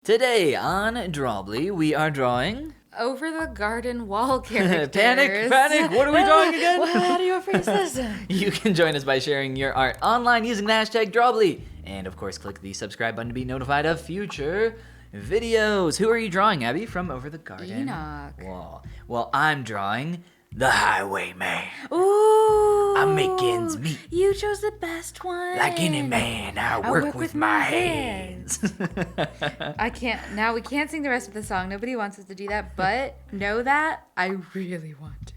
Today on Drawbli, we are drawing... Over the garden wall characters. Panic! What are we drawing again? Well, how do you phrase this? You can join us by sharing your art online using the hashtag Drawbli. And of course, click the subscribe button to be notified of future videos. Who are you drawing, Abby, from Over the Garden Enoch. Wall? Well, I'm drawing the Highwayman. Ooh. I make ends meet. You chose the best one. Like any man, I work with my hands. We can't sing the rest of the song. Nobody wants us to do that, but know that I really want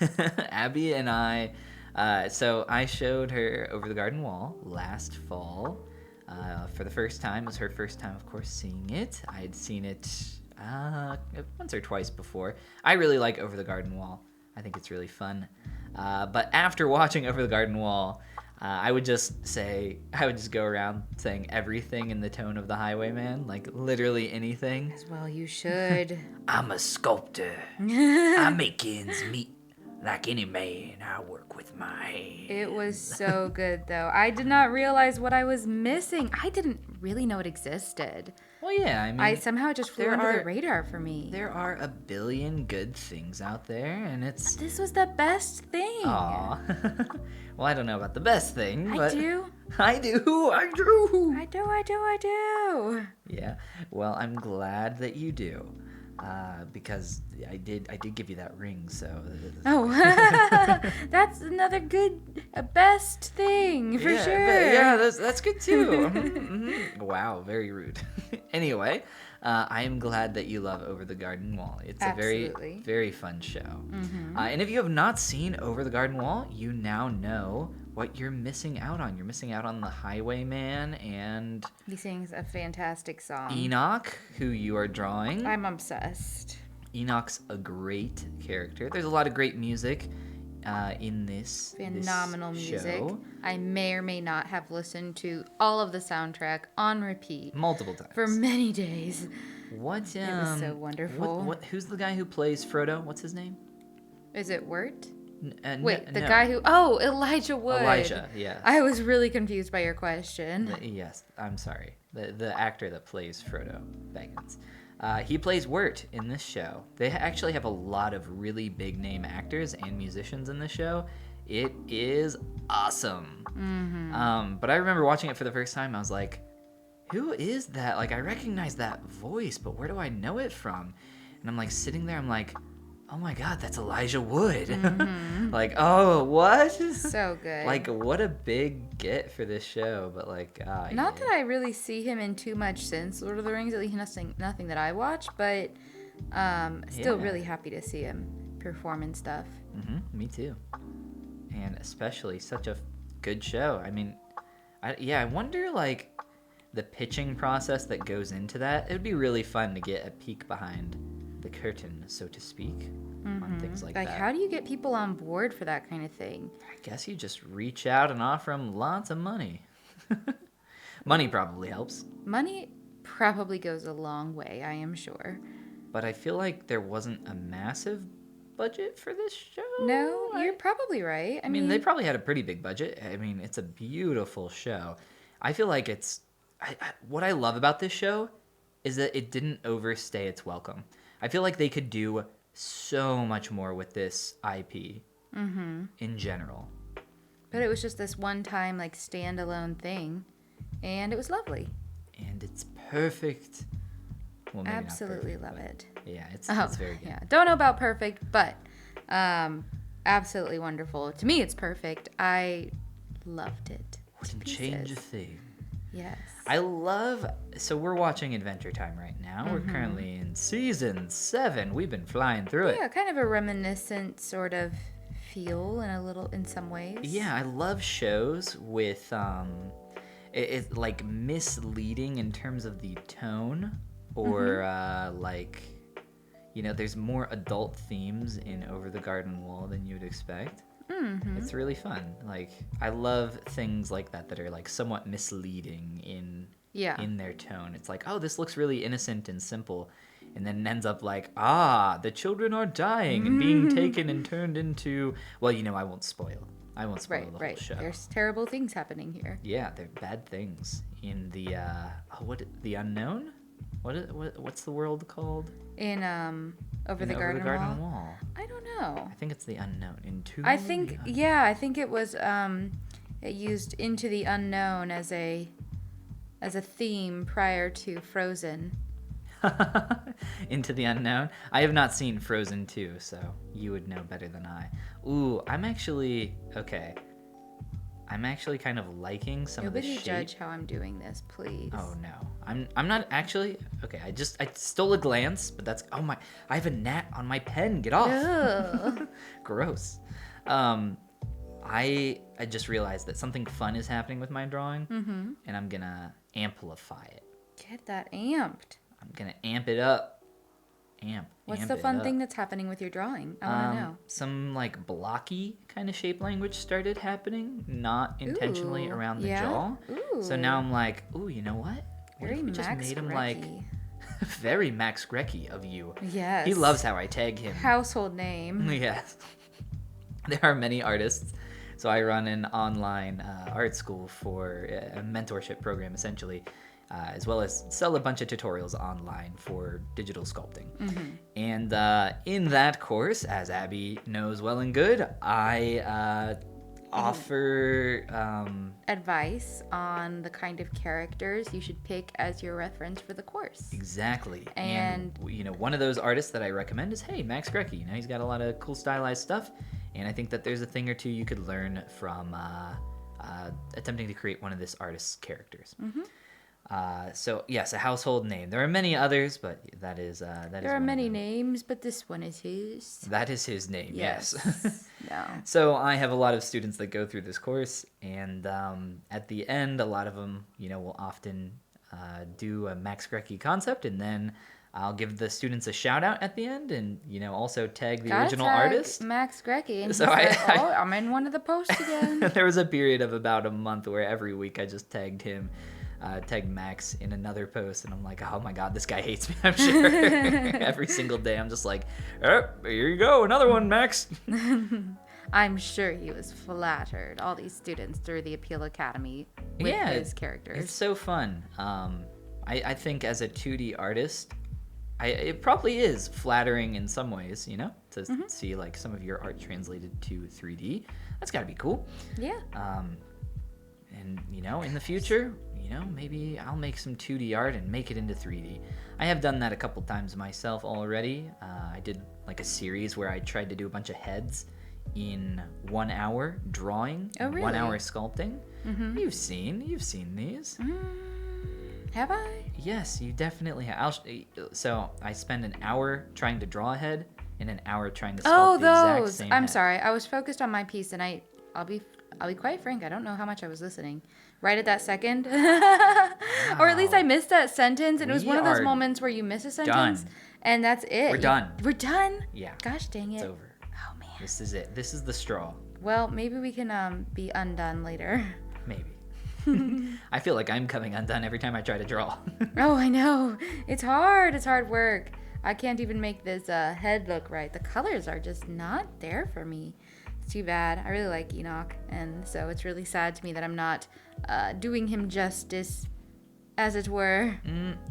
to. Abby and I, so I showed her Over the Garden Wall last fall for the first time. It was her first time, of course, seeing it. I had seen it once or twice before. I really like Over the Garden Wall. I think it's really fun. But after watching Over the Garden Wall, I would just go around saying everything in the tone of the Highwayman, like literally anything. As well, you should. I'm a sculptor. I make ends meet. Like any man, I work with my hands. It was so good, though. I did not realize what I was missing. I didn't really know it existed. Well, yeah, I mean... somehow it just flew under the radar for me. There are a billion good things out there, and it's... But this was the best thing. Aw. Well, I don't know about the best thing, but... I do. I do. Yeah, well, I'm glad that you do. Because I did give you that ring, so... Oh, that's another good, best thing, for sure. Yeah, that's good too. Wow, very rude. Anyway, I am glad that you love Over the Garden Wall. It's Absolutely. a very, very fun show. And if you have not seen Over the Garden Wall, you now know what you're missing out on. You're missing out on the Highwayman and... He sings a fantastic song. Enoch, who you are drawing. I'm obsessed. Enoch's a great character. There's a lot of great music in this Phenomenal music. show. I may or may not have listened to all of the soundtrack on repeat. Multiple times. For many days. It was so wonderful. Who's the guy who plays Frodo? What's his name? Is it Wirt? Wait, the guy who... Oh, Elijah Wood. Elijah, yes. I was really confused by your question. Yes, I'm sorry. The actor that plays Frodo Baggins. He plays Wirt in this show. They actually have a lot of really big name actors and musicians in this show. It is awesome. But I remember watching it for the first time. I was like, who is that? Like, I recognize that voice, but where do I know it from? And I'm like sitting there, I'm like, oh my God, that's Elijah Wood. Like, oh, what? So good. Like, what a big get for this show. But like, not that I really see him in too much since Lord of the Rings, at least nothing that I watch, but still really happy to see him perform and stuff. Me too. And especially such a good show. I mean, I wonder like the pitching process that goes into that. It would be really fun to get a peek behind the curtain, so to speak, on things like that. Like, how do you get people on board for that kind of thing? I guess you just reach out and offer them lots of money. Money probably helps. Money probably goes a long way, I am sure. But I feel like there wasn't a massive budget for this show. No, you're probably right. I mean, they probably had a pretty big budget. I mean, it's a beautiful show. I feel like it's... what I love about this show is that it didn't overstay its welcome. I feel like they could do so much more with this IP in general. But it was just this one-time, like, standalone thing, and it was lovely. And it's perfect. Well, maybe absolutely not perfect, love it. Yeah, it's very good. Yeah, don't know about perfect, but absolutely wonderful. To me, it's perfect. I loved it. Wouldn't change a thing. Yes. So we're watching Adventure Time right now. We're currently in season 7. We've been flying through it. Yeah, kind of a reminiscent sort of feel in some ways. Yeah, I love shows with it's like misleading in terms of the tone, or like, you know, there's more adult themes in Over the Garden Wall than you'd expect. It's really fun. Like, I love things like that are like somewhat misleading in their tone. It's like, oh, this looks really innocent and simple, and then ends up like, the children are dying and being taken and turned into... Well, you know, I won't spoil the whole show. There's terrible things happening here. Yeah, they're bad things in the the unknown. what's the world called? In Over the Over Garden, the Garden Wall? Wall. I don't know. I think it's the unknown. I think I think it was it used Into the Unknown as a theme prior to Frozen. Into the Unknown. I have not seen Frozen 2, so you would know better than I. Ooh, I'm actually kind of liking some of the Nobody shape. judge how I'm doing this, please. Oh no, I'm not actually. Okay, I stole a glance, but that's I have a gnat on my pen. Get off. Ugh. Gross. I just realized that something fun is happening with my drawing, and I'm gonna amplify it. Get that amped. I'm gonna amp it up. What's amp the it fun up. thing that's happening with your drawing? I want to know. Some like blocky kind of shape language started happening, not intentionally Ooh, around the yeah? jaw. So Ooh. now I'm like, ooh, you know what? What Very if we just Max made him like Grecki. very Max Grecki of you? Yes. He loves how I tag him. Household name. Yes. There are many artists. So I run an online art school for a mentorship program, essentially, as well as sell a bunch of tutorials online for digital sculpting. And in that course, as Abby knows well and good, I offer Advice on the kind of characters you should pick as your reference for the course. exactly. And you know, one of those artists that I recommend is, hey, Max Grecki. You know, he's got a lot of cool stylized stuff, and I think that there's a thing or two you could learn from attempting to create one of this artist's characters. So yes, a household name. There are many others, but that is There are many names, but this one is his. That is his name. Yes. No. So I have a lot of students that go through this course, and at the end, a lot of them, you know, will often do a Max Grecki concept, and then I'll give the students a shout out at the end, and you know, also tag the original artist. Max Grecki, and So he's like, "Oh, I'm in one of the posts again." There was a period of about a month where every week I just tagged him. Tagged Max in another post, and I'm like, oh my god, this guy hates me, I'm sure. Every single day I'm just like, oh, here you go, another one, Max. I'm sure he was flattered. All these students through the Appeal Academy with his characters. It's so fun. I think as a 2D artist, it probably is flattering in some ways, you know, to see like some of your art translated to 3D. That's got to be cool. Yeah. And you know, in the future, you know, maybe I'll make some 2D art and make it into 3D. I have done that a couple times myself already. I did like a series where I tried to do a bunch of heads in 1 hour drawing, Oh, really? 1 hour sculpting. You've seen these. Have I? Yes, you definitely have. So I spend an hour trying to draw a head and an hour trying to sculpt the exact those. same I'm head. sorry. I was focused on my piece, and I'll be quite frank. I don't know how much I was listening right at that second, or at least I missed that sentence. And it was We one of those are moments where you miss a sentence, done. and that's it. We're done. We're done. Yeah. Gosh dang it. It's over. Oh man. This is it. This is the straw. Well, maybe we can be undone later. Maybe. I feel like I'm coming undone every time I try to draw. Oh, I know. It's hard. It's hard work. I can't even make this head look right. The colors are just not there for me. It's too bad. I really like Enoch, and so it's really sad to me that I'm not doing him justice, as it were.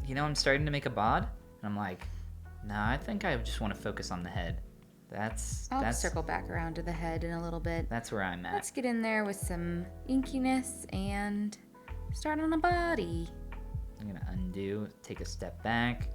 You know, I'm starting to make a bod, and I'm like, nah, I think I just want to focus on the head. I'll circle back around to the head in a little bit. That's where I'm at. Let's get in there with some inkiness and start on a body. I'm gonna undo, take a step back.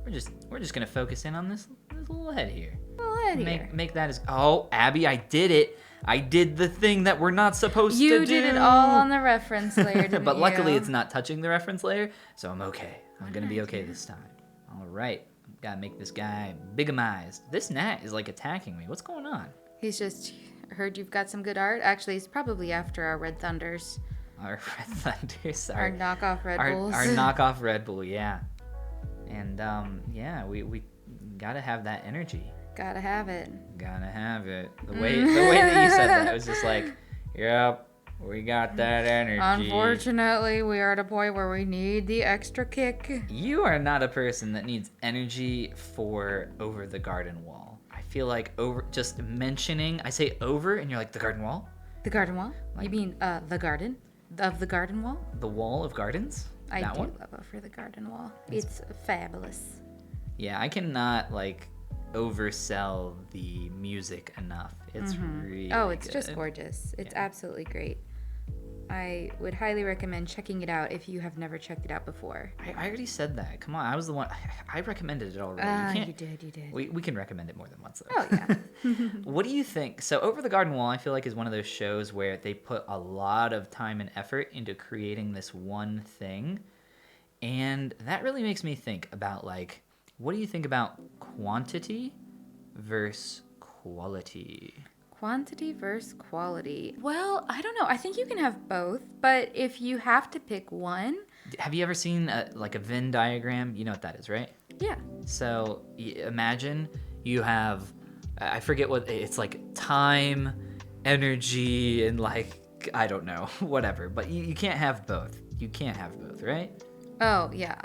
We're just gonna focus in on this little head here. Little head here. Make that as Abby, I did it. I did the thing that we're not supposed to do. You did it all on the reference layer, didn't But luckily you? it's not touching the reference layer, so I'm okay. I'm gonna be okay this time. All right, gotta make this guy bigamized. This gnat is like attacking me. What's going on? He's just heard you've got some good art. Actually, it's probably after our Red Thunders. Our Red Thunders. Our knockoff Red Bulls. Our knockoff Red Bull, yeah. And yeah, we gotta have that energy. Gotta have it. Gotta have it. The way that you said that, I was just like, yep, we got that energy. Unfortunately, we are at a point where we need the extra kick. You are not a person that needs energy for Over the Garden Wall. I feel like just mentioning, I say over, and you're like, the garden wall? The garden wall? You mean the garden? Of the garden wall? The wall of gardens? I That do one? love Over the Garden Wall. It's fabulous. Yeah, I cannot like oversell the music enough. It's really Oh, it's good. just gorgeous. It's Yeah. absolutely great. I would highly recommend checking it out if you have never checked it out before. I already said that. Come on, I was the one. I recommended it already. You did. We can recommend it more than once though. Oh, yeah. What do you think? So Over the Garden Wall, I feel like is one of those shows where they put a lot of time and effort into creating this one thing, and that really makes me think about like, what do you think about quantity versus quality? Quantity versus quality. Well, I don't know. I think you can have both, but if you have to pick one, Have you ever seen like a Venn diagram? You know what that is, right? yeah. So imagine you have, I forget what it's like, time, energy, and like, I don't know, whatever. But you can't have both. You can't have both, right? Oh, yeah.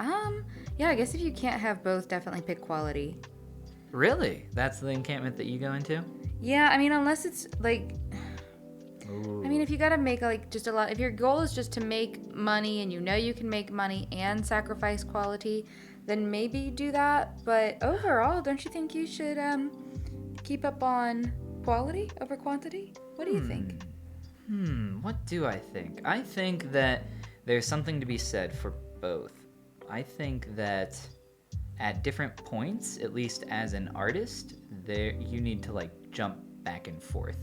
Yeah, I guess if you can't have both, definitely pick quality. Really? That's the encampment that you go into? Yeah, I mean, unless it's like, Ooh. I mean, if you gotta make like just a lot, if your goal is just to make money and you know you can make money and sacrifice quality, then maybe do that. But overall, don't you think you should keep up on quality over quantity? What do you think? What do I think? I think that there's something to be said for both. I think that at different points, at least as an artist, there you need to like jump back and forth.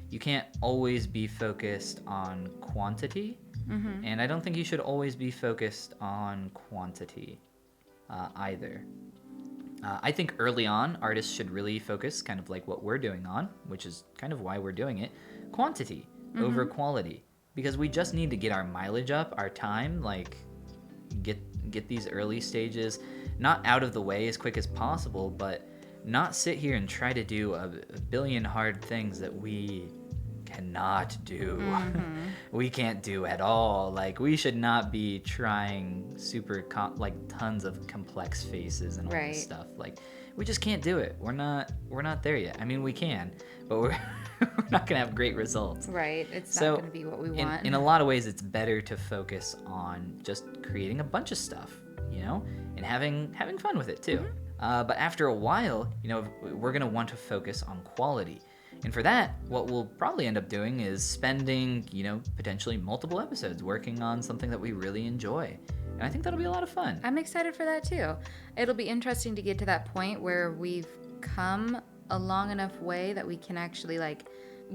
You can't always be focused on quantity, and I don't think you should always be focused on quantity either. I think early on, artists should really focus, kind of like what we're doing on, which is kind of why we're doing it, quantity over quality, because we just need to get our mileage up, our time, like get these early stages not out of the way as quick as possible, but not sit here and try to do a billion hard things that we cannot do. We can't do at all. Like, we should not be trying like tons of complex faces and all Right. this stuff. Like, we just can't do it. We're not there yet. I mean, we can, but we're we're not gonna have great results. Right. It's So, not gonna be what we want. In a lot of ways, it's better to focus on just creating a bunch of stuff, and having fun with it too. But after a while, we're gonna want to focus on quality. And for that, what we'll probably end up doing is spending, potentially multiple episodes working on something that we really enjoy. And I think that'll be a lot of fun. I'm excited for that too. It'll be interesting to get to that point where we've come a long enough way that we can actually like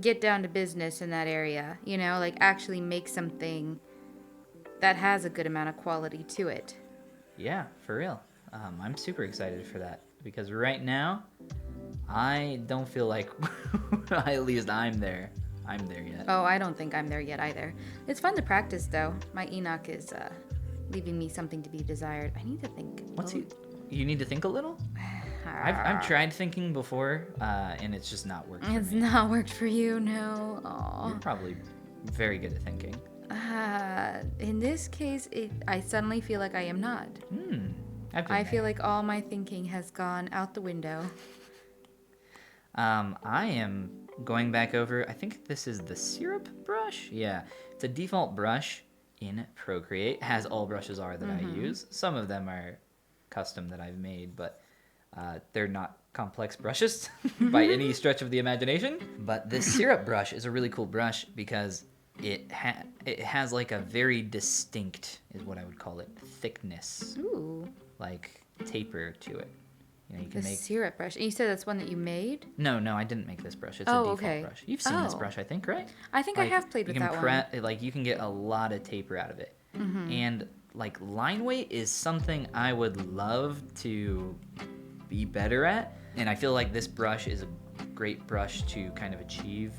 get down to business in that area, like actually make something that has a good amount of quality to it. Yeah, for real. I'm super excited for that because right now, I don't feel like, at least I'm there yet. Oh, I don't think I'm there yet either. It's fun to practice though. My Enoch is leaving me something to be desired. I need to think. You need to think a little? I've tried thinking before, and it's just not worked for It's me. not worked for you, no. Aw. You're probably very good at thinking. In this case, I suddenly feel like I am not. I feel like all my thinking has gone out the window. I am going back over, I think this is the syrup brush? Yeah, it's a default brush in Procreate. Has all brushes are that I use. Some of them are custom that I've made, but they're not complex brushes by any stretch of the imagination. But this syrup brush is a really cool brush because it has like a very distinct, is what I would call it, thickness, Ooh, like taper to it. You the can make. syrup brush. And you said that's one that you made? No, I didn't make this brush. It's a Oh, default okay. brush. You've seen this Oh. brush, I think, right? I think I have played with you that can one. Like, you can get a lot of taper out of it. And like line weight is something I would love to be better at. And I feel like this brush is a great brush to kind of achieve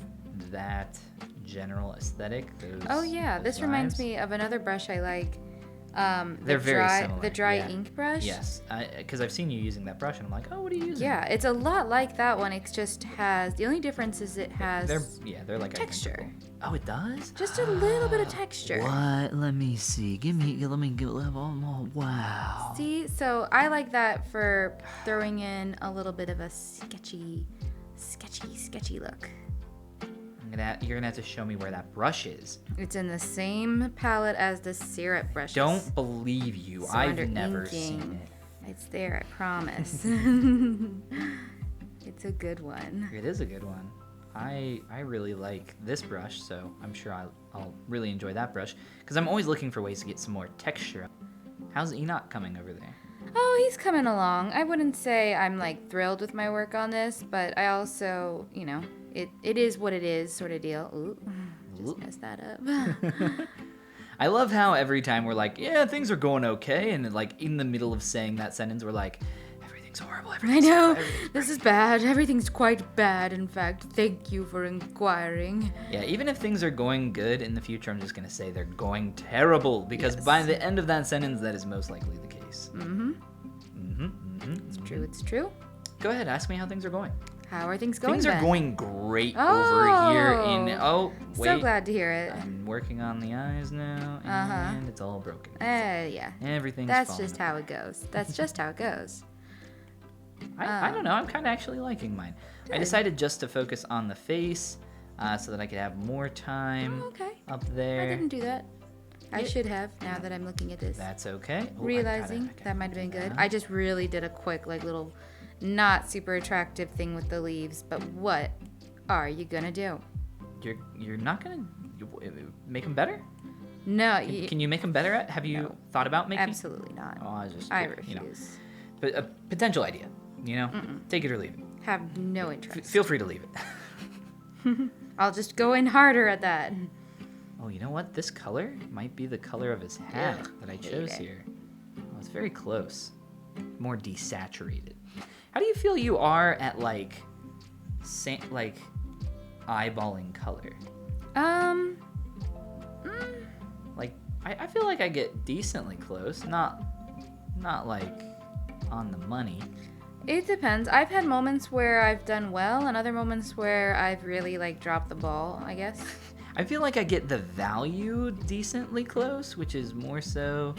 that general aesthetic. Oh yeah, those this reminds vibes. me of another brush I like. They're very similar. The dry yeah. ink brush. Yes, because I've seen you using that brush, and I'm like, oh, what are you using? Yeah, it's a lot like that one. It just has, the only difference is it has They're like texture. identical. Oh, it does? Just a little bit of texture. What? Let me see. Oh, wow. See, so I like that for throwing in a little bit of a sketchy look. You're gonna have to show me where that brush is. It's in the same palette as the syrup brushes. Don't believe you. So I've under never inking. seen it. It's there, I promise. It's a good one. It is a good one. I really like this brush, so I'm sure I'll really enjoy that brush because I'm always looking for ways to get some more texture. How's Enoch coming over there? Oh, he's coming along. I wouldn't say I'm like thrilled with my work on this, but I also, it is what it is sort of deal. Ooh, just messed that up. I love how every time we're like, yeah, things are going okay, and like in the middle of saying that sentence, we're like, everything's horrible. I know. This is bad. Everything's quite bad, in fact. Thank you for inquiring. Yeah, even if things are going good in the future, I'm just going to say they're going terrible because by the end of that sentence, that is most likely the case. It's true. It's true. Go ahead. Ask me how things are going. How are things going Things then? are going great over here in... Oh, wait. So glad to hear it. I'm working on the eyes now, and it's all broken. Yeah. Everything's That's falling just how it goes. That's just how it goes. I don't know. I'm kind of actually liking mine. I decided just to focus on the face so that I could have more time up there. I didn't do that. I should have, now that I'm looking at this. That's okay. Oh, Realizing that might have been good. I just really did a quick, little not super attractive thing with the leaves, but what are you gonna do? You're not gonna make them better? No. Can you make them better? Have you thought about making? Absolutely not. Oh, I refuse. But a potential idea. Take it or leave it. Have no interest. Feel free to leave it. I'll just go in harder at that. Oh, you know what? This color might be the color of his hat that I chose here. Oh, it's very close. More desaturated. How do you feel you are at eyeballing color? I feel like I get decently close, not like on the money. It depends. I've had moments where I've done well and other moments where I've really dropped the ball, I guess. I feel like I get the value decently close, which is more so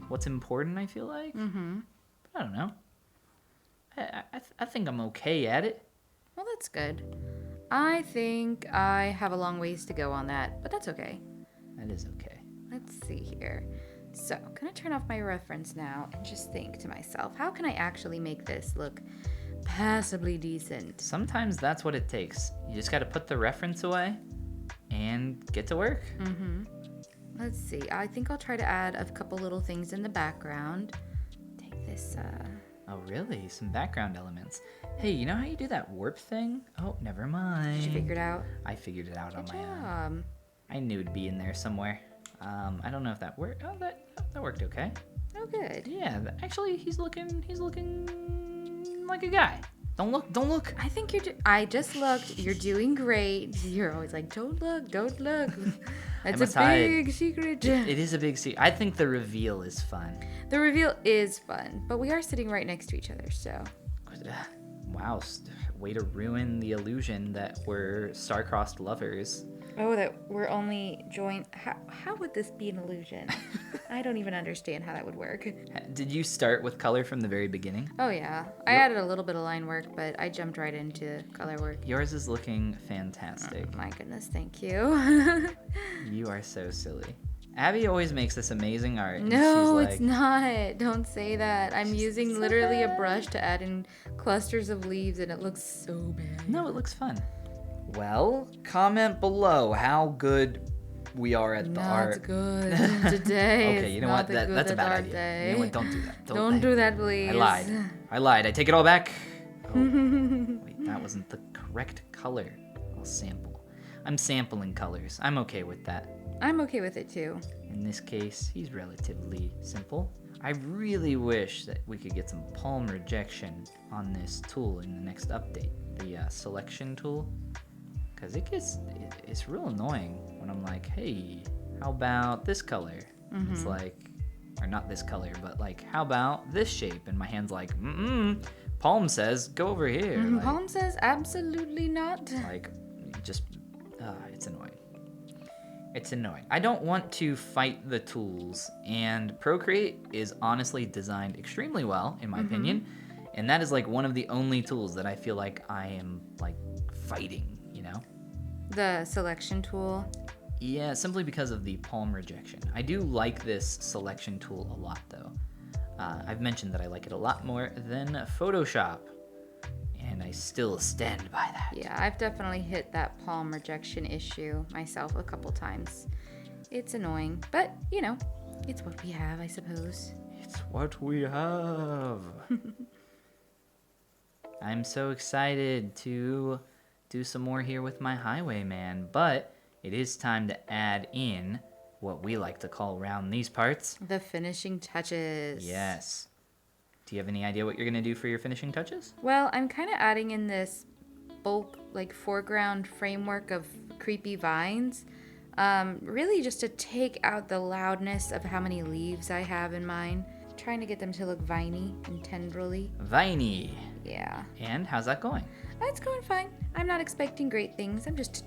what's important, I feel like. I don't know. I think I'm okay at it. Well, that's good. I think I have a long ways to go on that, but that's okay. That is okay. Let's see here. So, I'm going to turn off my reference now and just think to myself, how can I actually make this look passably decent? Sometimes that's what it takes. You just got to put the reference away and get to work. Let's see. I think I'll try to add a couple little things in the background. Take this, Oh, really? Some background elements. Hey, you know how you do that warp thing? Oh, never mind. Did you figure it out? I figured it out on my own. own. I knew it'd be in there somewhere. I don't know if that worked. Oh, that worked okay. Oh, good. Yeah, actually, he's looking like a guy. Don't look. I think I just looked. You're doing great. You're always like, don't look. That's a big secret. It is a big secret. I think the reveal is fun. The reveal is fun, but we are sitting right next to each other, so. Wow, way to ruin the illusion that we're star-crossed lovers. Oh, that we're only joined. How would this be an illusion? I don't even understand how that would work. Did you start with color from the very beginning? Oh, yeah. I added a little bit of line work, but I jumped right into color work. Yours is looking fantastic. Oh, my goodness, thank you. You are so silly. Abby always makes this amazing art. No, it's not. Don't say that. I'm using literally a brush to add in clusters of leaves, and it looks so bad. No, it looks fun. Well, comment below how good we are at the art. Not good today. Okay, you know what? That's a bad idea. Day. You know what? Don't do that. Don't do that, please. I lied. I take it all back. Oh, wait, that wasn't the correct color. I'll sample. I'm sampling colors. I'm okay with that. I'm okay with it too. In this case, he's relatively simple. I really wish that we could get some palm rejection on this tool in the next update, the selection tool, because it's real annoying when I'm like, hey, how about this color? It's like, or not this color, but like, how about this shape? And my hand's like, Palm says go over here. Like, Palm says absolutely not. Like, just, it's annoying. It's annoying. I don't want to fight the tools, and Procreate is honestly designed extremely well, in my opinion, and that is like one of the only tools that I feel like I am like fighting, you know? The selection tool. Yeah, simply because of the palm rejection. I do like this selection tool a lot, though. I've mentioned that I like it a lot more than Photoshop, and I still stand by that. Yeah, I've definitely hit that palm rejection issue myself a couple times. It's annoying, but, you know, it's what we have, I suppose. It's what we have. I'm so excited to do some more here with my Highwayman, but it is time to add in what we like to call around these parts. The finishing touches. Yes. Do you have any idea what you're going to do for your finishing touches? Well, I'm kind of adding in this bulk, like foreground framework of creepy vines. Really just to take out the loudness of how many leaves I have in mine. Trying to get them to look viney and tendrily. Viney. Yeah. And how's that going? It's going fine. I'm not expecting great things. I'm just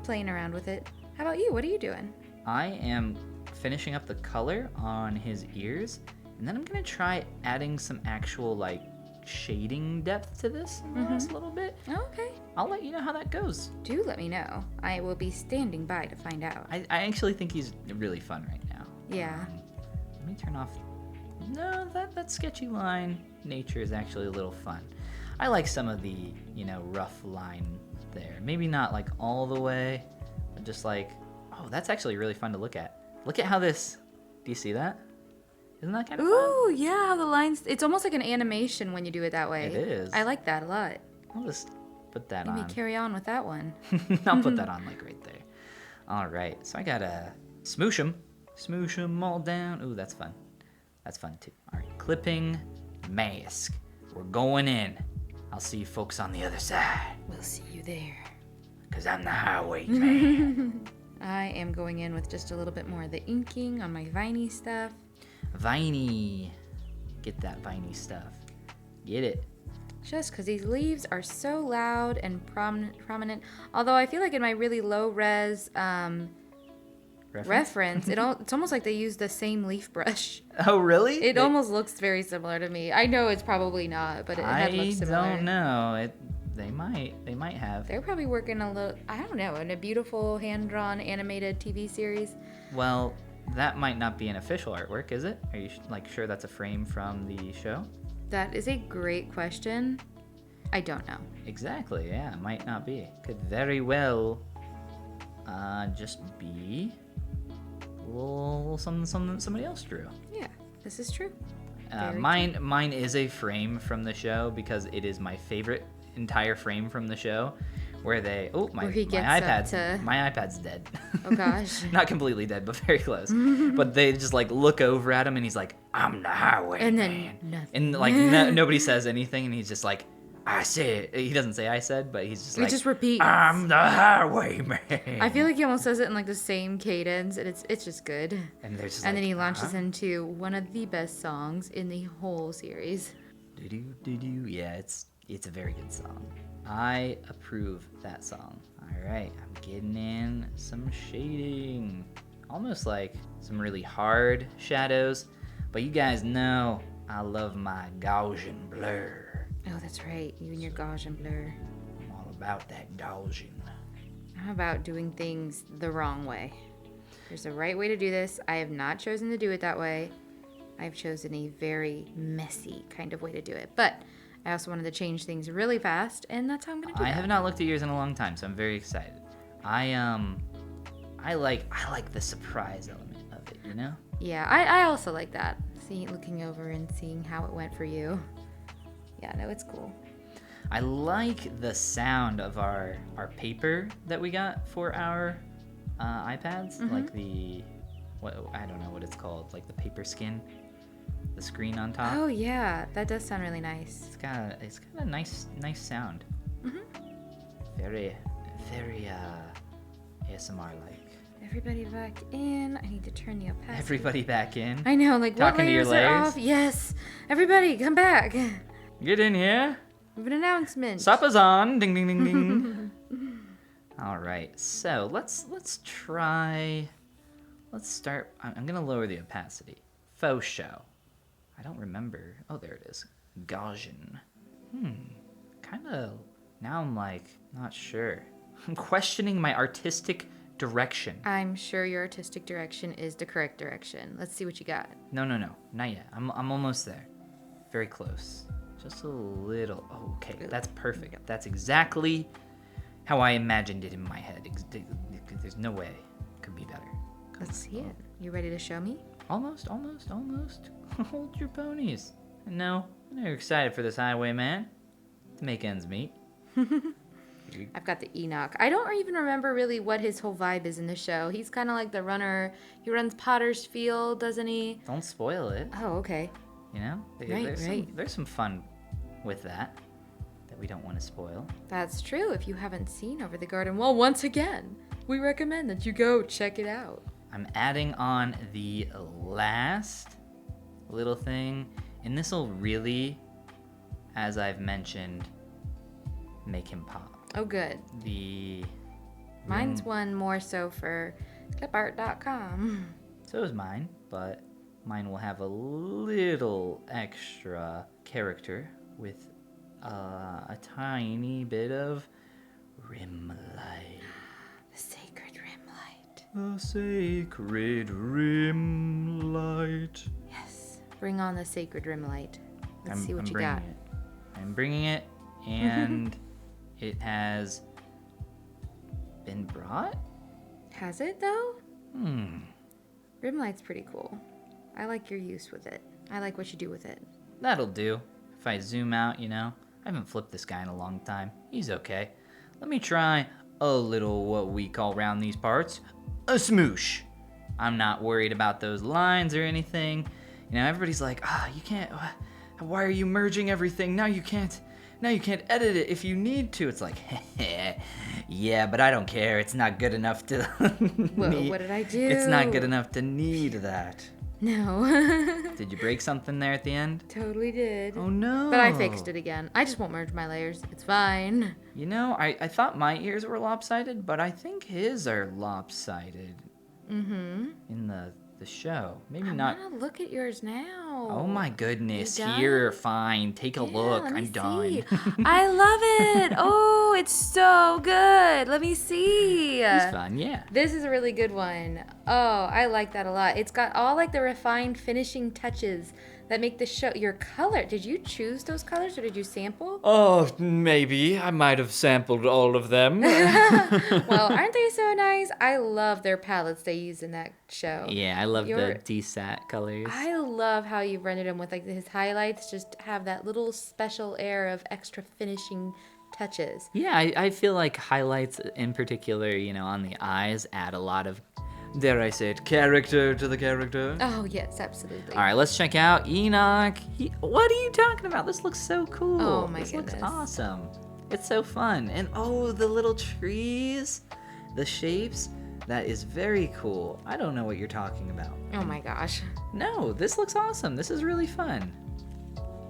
playing around with it. How about you? What are you doing? I am finishing up the color on his ears, and then I'm going to try adding some actual, like, shading depth to this in the last little bit. Okay. I'll let you know how that goes. Do let me know. I will be standing by to find out. I actually think he's really fun right now. Yeah. Let me turn off... No, that sketchy line nature is actually a little fun. I like some of the, rough line there. Maybe not, like, all the way, but just like... Oh, that's actually really fun to look at. Look at how this... Do you see that? Isn't that kind of fun? Ooh, yeah, how the lines... It's almost like an animation when you do it that way. It is. I like that a lot. I'll just put that Maybe on. carry on with that one. I'll put that on, like, right there. All right, so I gotta smoosh them. Smoosh them all down. Ooh, that's fun. That's fun, too. All right, clipping, mask. We're going in. I'll see you folks on the other side. We'll see you there. Because I'm the Highwayman. I am going in with just a little bit more of the inking on my viney stuff. Viney. Get that viney stuff. Get it. Just because these leaves are so loud and prominent. Although I feel like in my really low res reference it's almost like they use the same leaf brush. Oh, really? It almost looks very similar to me. I know it's probably not, but it looks similar. I don't know. They might have. They're probably working a little, I don't know, in a beautiful hand-drawn animated TV series. Well, that might not be an official artwork, is it? Are you sure that's a frame from the show? That is a great question. I don't know. Exactly, yeah, might not be. Could very well just be something that somebody else drew. Yeah, this is true. Mine is a frame from the show because it is my favorite entire frame from the show where my iPad's dead. Oh gosh. Not completely dead, but very close. But they just like look over at him and he's like, I'm the Highwayman. And then nothing. And like nobody says anything and he's just like, I said. He doesn't say I said, but he's just like, he just repeats. I'm the Highwayman. I feel like he almost says it in like the same cadence, and it's just good. And they're just then he launches into one of the best songs in the whole series. Do-do-do-do. Yeah, it's a very good song. I approve that song. All right, I'm getting in some shading. Almost like some really hard shadows, but you guys know I love my Gaussian blur. Oh, that's right. You and your Gaussian blur. I'm all about that Gaussian. How about doing things the wrong way? There's a right way to do this. I have not chosen to do it that way. I've chosen a very messy kind of way to do it. But I also wanted to change things really fast, and that's how I'm going to do that. I have not looked at yours in a long time, so I'm very excited. I like the surprise element of it, you know? Yeah, I also like that. Looking over and seeing how it went for you. Yeah, no, it's cool. I like the sound of our paper that we got for our iPads. Mm-hmm. Like I don't know what it's called, like the paper skin, the screen on top. Oh yeah, that does sound really nice. It's got a nice sound. Mm-hmm. Very ASMR like. Everybody back in. I need to turn the opacity. Everybody back in. I know, like Talking what layers to your are layers? off? Yes. Everybody, come back. Get in here. We have an announcement. Supper's on. Ding ding ding ding. All right. So let's try. Let's start. I'm gonna lower the opacity. Faux show. I don't remember. Oh, there it is. Gaussian. Kind of. Now I'm like not sure. I'm questioning my artistic direction. I'm sure your artistic direction is the correct direction. Let's see what you got. No, not yet. I'm almost there. Very close. Just a little. Oh, okay, that's perfect. That's exactly how I imagined it in my head. There's no way it could be better. Let's see it. You ready to show me? Almost. Hold your ponies. No, you're excited for this highwayman to make ends meet. I've got the Enoch. I don't even remember really what his whole vibe is in the show. He's kind of like the runner. He runs Potter's Field, doesn't he? Don't spoil it. Oh, okay. You know, there's some fun with that we don't want to spoil. That's true. If you haven't seen Over the Garden Wall, once again, we recommend that you go check it out. I'm adding on the last little thing, and this will really, as I've mentioned, make him pop. Oh, good. Mine's one more so for clipart.com. So is mine, but mine will have a little extra character with a tiny bit of rim light. The sacred rim light. The sacred rim light. Yes. Bring on the sacred rim light. Let's see what you got. I'm bringing it, and it has been brought? Has it, though? Rim light's pretty cool. I like your use with it. I like what you do with it. That'll do. If I zoom out, I haven't flipped this guy in a long time. He's okay. Let me try a little what we call around these parts a smoosh. I'm not worried about those lines or anything. Everybody's like, you can't. Why are you merging everything? Now you can't edit it if you need to. It's like, yeah, but I don't care. It's not good enough to. Whoa, what did I do? It's not good enough to need that. No. Did you break something there at the end? Totally did. Oh no. But I fixed it again. I just won't merge my layers. It's fine. I thought my ears were lopsided, but I think his are lopsided. In the show. Maybe not. I want to look at yours now. Oh my goodness. Here, fine. Take a look. I'm done. I love it. Oh, it's so good. Let me see. It's fun, yeah. This is a really good one. Oh, I like that a lot. It's got all like the refined finishing touches that make the show. Your color. Did you choose those colors or did you sample? Oh, maybe. I might have sampled all of them. Well, aren't they so nice? I love their palettes they use in that show. Yeah, I love the DSAT colors. I love how you rendered them with like his highlights. Just have that little special air of extra finishing touches. Yeah, I feel like highlights in particular, on the eyes add a lot of, dare I say it, character to the character. Oh, yes, absolutely. All right, let's check out Enoch. What are you talking about? This looks so cool. Oh, my goodness. goodness. This looks awesome. It's so fun. And the little trees, the shapes, that is very cool. I don't know what you're talking about. Oh, my gosh. No, this looks awesome. This is really fun.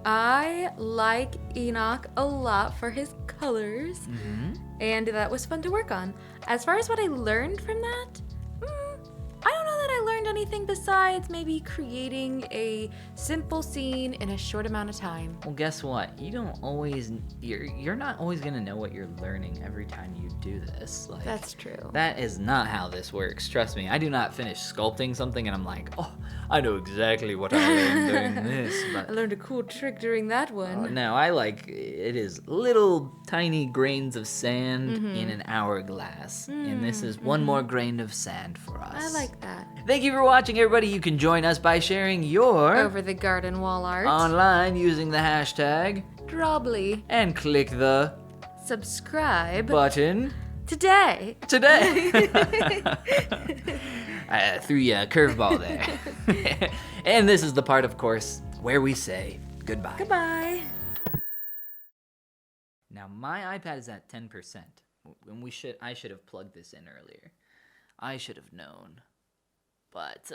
I like Enoch a lot for his colors, and that was fun to work on. As far as what I learned from that, I don't know that I learned anything besides maybe creating a simple scene in a short amount of time. Well, guess what? You're not always gonna know what you're learning every time you do this. Like, that's true. That is not how this works. Trust me. I do not finish sculpting something and I'm like, I know exactly what I learned during this. But I learned a cool trick during that one. No, it is little tiny grains of sand in an hourglass, and this is one more grain of sand for us. I like that. Thank you for watching, everybody. You can join us by sharing your Over the Garden Wall art online using the hashtag Drawbli and click the subscribe button today. I threw you a curveball there. And this is the part, of course, where we say goodbye. Goodbye. Now my iPad is at 10%. And I should have plugged this in earlier. I should have known. But